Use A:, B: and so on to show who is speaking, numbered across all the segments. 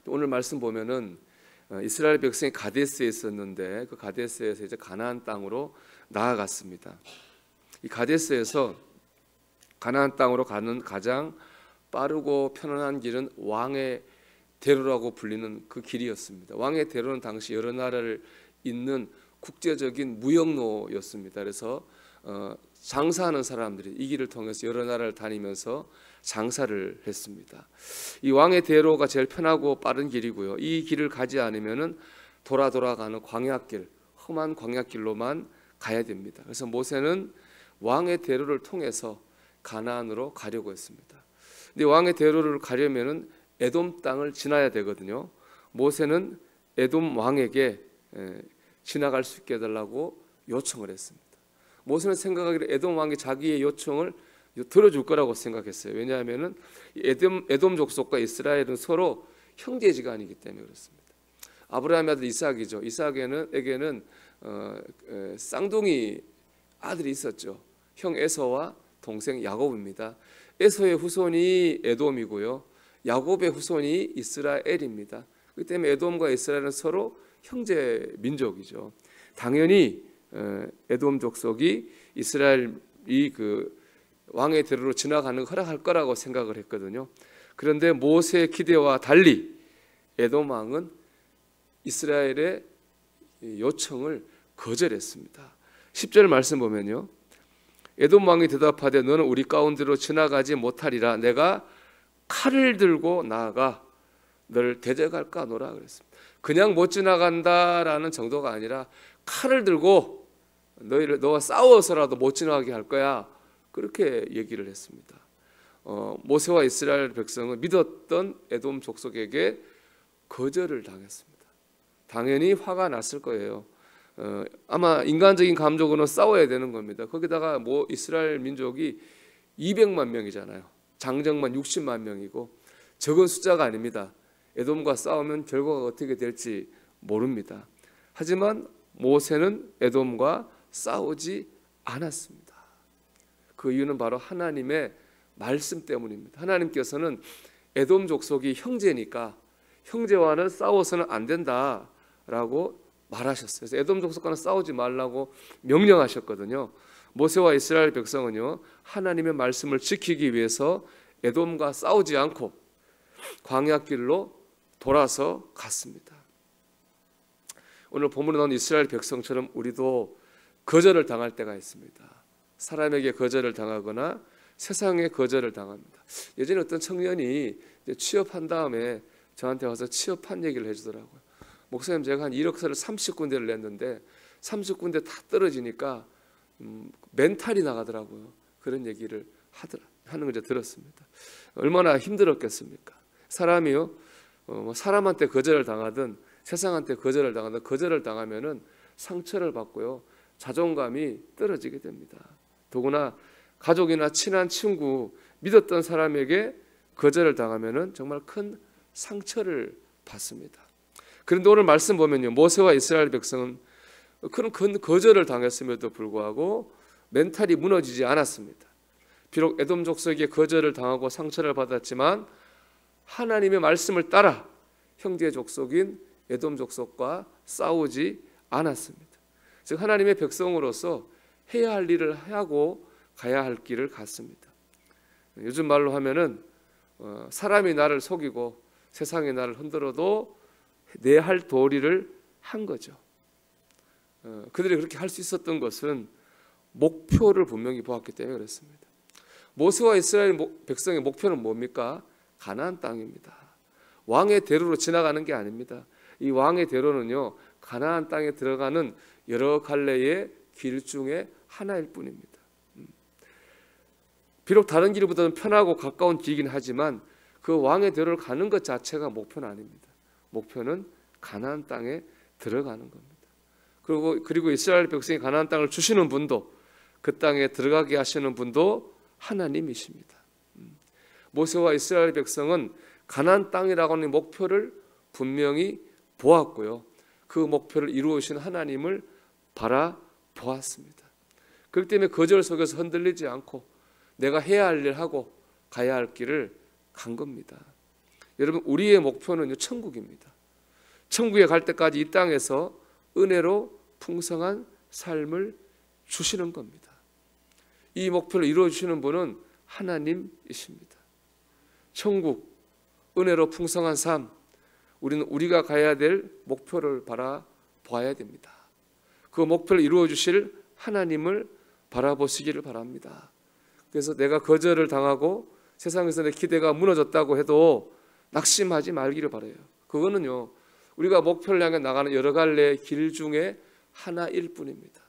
A: 오늘 말씀 보면은 이스라엘 백성이 가데스에 있었는데 그 가데스에서 이제 가나안 땅으로 나아갔습니다. 이 가데스에서 가나안 땅으로 가는 가장 빠르고 편안한 길은 왕의 대로라고 불리는 그 길이었습니다. 왕의 대로는 당시 여러 나라를 잇는 국제적인 무역로였습니다. 그래서 장사하는 사람들이 이 길을 통해서 여러 나라를 다니면서 장사를 했습니다. 이 왕의 대로가 제일 편하고 빠른 길이고요. 이 길을 가지 않으면은 돌아가는 광야길, 험한 광야길로만 가야 됩니다. 그래서 모세는 왕의 대로를 통해서 가나안으로 가려고 했습니다. 근데 왕의 대로를 가려면은 에돔 땅을 지나야 되거든요. 모세는 에돔 왕에게 지나갈 수 있게 해달라고 요청을 했습니다. 모세는 생각하기를 에돔 왕이 자기의 요청을 들어줄 거라고 생각했어요. 왜냐하면은 에돔 족속과 이스라엘은 서로 형제지간이기 때문에 그렇습니다. 아브라함의 아들 이삭이죠. 이삭에게는 쌍둥이 아들이 있었죠. 형 에서와 동생 야곱입니다. 에서의 후손이 에돔이고요, 야곱의 후손이 이스라엘입니다. 그렇기 때문에 에돔과 이스라엘은 서로 형제 민족이죠. 당연히 에돔 족속이 이스라엘이 그 왕의 대로로 지나가는 걸 허락할 거라고 생각을 했거든요. 그런데 모세의 기대와 달리 에돔 왕은 이스라엘의 요청을 거절했습니다. 10절 말씀 보면요, 에돔 왕이 대답하되 너는 우리 가운데로 지나가지 못하리라. 내가 칼을 들고 나아가 너를 대적할까 하노라 그랬습니다. 그냥 못 지나간다라는 정도가 아니라 칼을 들고 너와 싸워서라도 못 지나가게 할 거야, 그렇게 얘기를 했습니다. 모세와 이스라엘 백성은 믿었던 에돔 족속에게 거절을 당했습니다. 당연히 화가 났을 거예요. 아마 인간적인 감정으로는 싸워야 되는 겁니다. 거기다가 이스라엘 민족이 200만 명이잖아요. 장정만 60만 명이고 적은 숫자가 아닙니다. 에돔과 싸우면 결과가 어떻게 될지 모릅니다. 하지만 모세는 에돔과 싸우지 않았습니다. 그 이유는 바로 하나님의 말씀 때문입니다. 하나님께서는 에돔 족속이 형제니까 형제와는 싸워서는 안 된다라고 말하셨어요. 그래서 에돔 족속과는 싸우지 말라고 명령하셨거든요. 모세와 이스라엘 백성은요, 하나님의 말씀을 지키기 위해서 에돔과 싸우지 않고 광야길로 돌아서 갔습니다. 오늘 본문에 나온 이스라엘 백성처럼 우리도 거절을 당할 때가 있습니다. 사람에게 거절을 당하거나 세상에 거절을 당합니다. 예전에 어떤 청년이 취업한 다음에 저한테 와서 취업한 얘기를 해주더라고요. 목사님, 제가 한 이력서를 30군데를 냈는데 30군데 다 떨어지니까 멘탈이 나가더라고요. 그런 얘기를 하는 걸 들었습니다. 얼마나 힘들었겠습니까? 사람이요, 사람한테 거절을 당하든 세상한테 거절을 당하든 거절을 당하면은 상처를 받고요, 자존감이 떨어지게 됩니다. 더구나 가족이나 친한 친구, 믿었던 사람에게 거절을 당하면은 정말 큰 상처를 받습니다. 그런데 오늘 말씀 보면요, 모세와 이스라엘 백성은 그런 큰 거절을 당했음에도 불구하고 멘탈이 무너지지 않았습니다. 비록 에돔 족속에게 거절을 당하고 상처를 받았지만 하나님의 말씀을 따라 형제 족속인 에돔 족속과 싸우지 않았습니다. 즉 하나님의 백성으로서 해야 할 일을 하고 가야 할 길을 갔습니다. 요즘 말로 하면은 사람이 나를 속이고 세상이 나를 흔들어도 내 할 도리를 한 거죠. 그들이 그렇게 할 수 있었던 것은 목표를 분명히 보았기 때문에 그렇습니다. 모세와 이스라엘 백성의 목표는 뭡니까? 가나안 땅입니다. 왕의 대로로 지나가는 게 아닙니다. 이 왕의 대로는요, 가나안 땅에 들어가는 여러 갈래의 길 중에 하나일 뿐입니다. 비록 다른 길보다는 편하고 가까운 길이긴 하지만 그 왕의 대로를 가는 것 자체가 목표는 아닙니다. 목표는 가나안 땅에 들어가는 겁니다. 그리고 이스라엘 백성이 가나안 땅을 주시는 분도, 그 땅에 들어가게 하시는 분도 하나님이십니다. 모세와 이스라엘 백성은 가나안 땅이라고 하는 목표를 분명히 보았고요, 그 목표를 이루으신 하나님을 바라보았습니다. 그렇기 때문에 거절 속에서 흔들리지 않고 내가 해야 할 일을 하고 가야 할 길을 간 겁니다. 여러분, 우리의 목표는 천국입니다. 천국에 갈 때까지 이 땅에서 은혜로 풍성한 삶을 주시는 겁니다. 이 목표를 이루어 주시는 분은 하나님이십니다. 천국, 은혜로 풍성한 삶, 우리는 우리가 가야 될 목표를 바라봐야 됩니다. 그 목표를 이루어 주실 하나님을 바라보시기를 바랍니다. 그래서 내가 거절을 당하고 세상에서 내 기대가 무너졌다고 해도 낙심하지 말기를 바라요. 그거는요, 우리가 목표를 향해 나가는 여러 갈래의 길 중에 하나일 뿐입니다.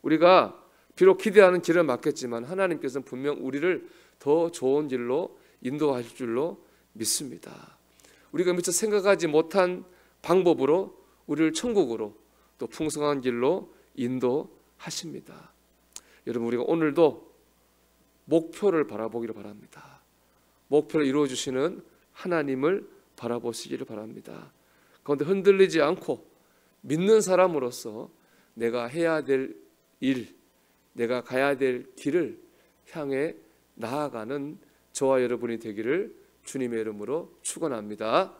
A: 우리가 비록 기대하는 길은 맞겠지만 하나님께서는 분명 우리를 더 좋은 길로 인도하실 줄로 믿습니다. 우리가 미처 생각하지 못한 방법으로 우리를 천국으로 또 풍성한 길로 인도하십니다. 여러분, 우리가 오늘도 목표를 바라보기를 바랍니다. 목표를 이루어 주시는 하나님을 바라보시기를 바랍니다. 그런데 흔들리지 않고 믿는 사람으로서 내가 해야 될 일, 내가 가야 될 길을 향해 나아가는 저와 여러분이 되기를 주님의 이름으로 축원합니다.